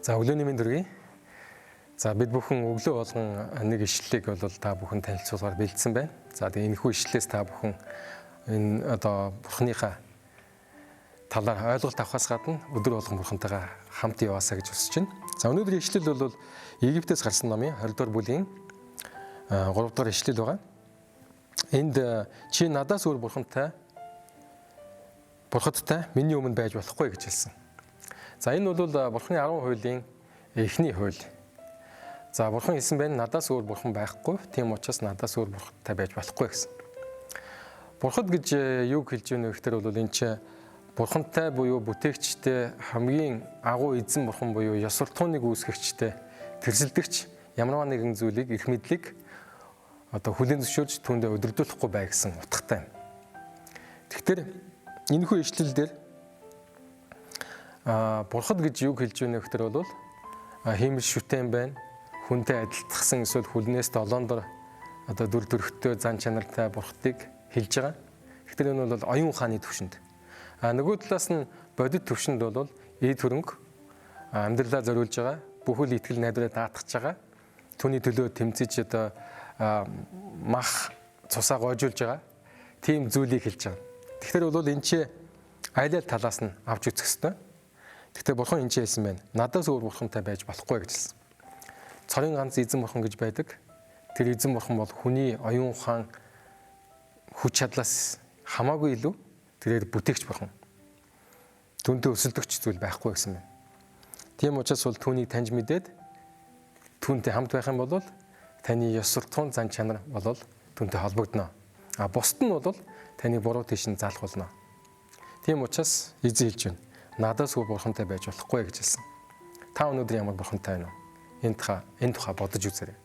За өглөөний мэнд хүргэе. За бид бүхэн өглөө болгон нэг ишлэлийг бол та бүхэн танилцуулгаар бэлдсэн байна. За тэгээ энэхүү ишлэлээс та бүхэн энэ одоо Бурханыхаа талаар ойлголт авахаас гадна өдөр болгон Бурхантайгаа хамт яваасаа гэж хүсэж байна. За өнөөдрийн ишлэл бол Египтээс гарсан номын 20 дугаар бүлгийн 3 дугаар ишлэл байгаа. Энд чи надаас өөр Бурхадтай миний өмнө байж болохгүй гэж хэлсэн. За энэ бол Бурханы 10 хуулийн эхний хууль. За Бурхан хэлсэн байна, надаас өөр Бурхан байхгүй. Тийм учраас надаас өөр Бурхантай байж болохгүй гэсэн. Бурхад гэж юу хэлж байна вэ гэхээр бол энэ чи Бурхантай буюу бүтээгчтэй хамгийн агуу эзэн Бурхан буюу ёс суртахууныг үүсгэгчтэй тэрсэлдэгч ямарваа нэгэн зүйлийг их мэдлэг одоо хүлээн зөвшөөрч түүндээ өдөрдүүлэхгүй бай гэсэн утгатай. Тэгэхээр энэхүү ишлэл дээр Бурхад гэж юу хэлж байна вэ гэхээр бол хиймэл шүтэн байна. Хүнтэй адилтгсан эсвэл хүлнээс долоондор одоо дүр төрхтөө зан чанартай Бурхадыг хэлж байгаа. Тэгэхээр энэ бол оюун ухааны төвшөнд. Нөгөө талаас нь бодит төвшөнд бол эд хөрөнгө амьдралаа зориулж байгаа. Бүхэл итгэл найдвараа даатгаж байгаа. Түүний төлөө тэмцэж одоо мах цусаа гоожулж байгаа. Тийм зүйлийг хэлж байгаа. Тэгэхээр бол энэ чи айл талаас нь авч үзэх ёстой. Гэхдээ Бурхан энэ ч хэлсэн байна. Надаас өөр Бурхантай байж болохгүй гэж хэлсэн. Цорын ганц эзэн Бурхан гэж байдаг. Тэр эзэн Бурхан бол хүний оюун ухаан хүч чадлаас хамаагүй илүү тэрээр бүтээгч Бурхан. Түүнтэй өсөлдөгч зүйл байхгүй гэсэн байна. Тийм учраас бол түүнийг таньж мэдээд түүнтэй хамт байх юм бол таны ёс суртахуун зан чанар бол түүнтэй холбогдно. Бусд нь бол таны буруу тийш нь залах болно. Тийм учраас эзэн хэлж байна. Надаас өөр Бурхантай байж болохгүй гэж хэлсэн. Та өнөөдөр ямар Бурхантай байна вэ? Энэ тухай бодож үзээрэй.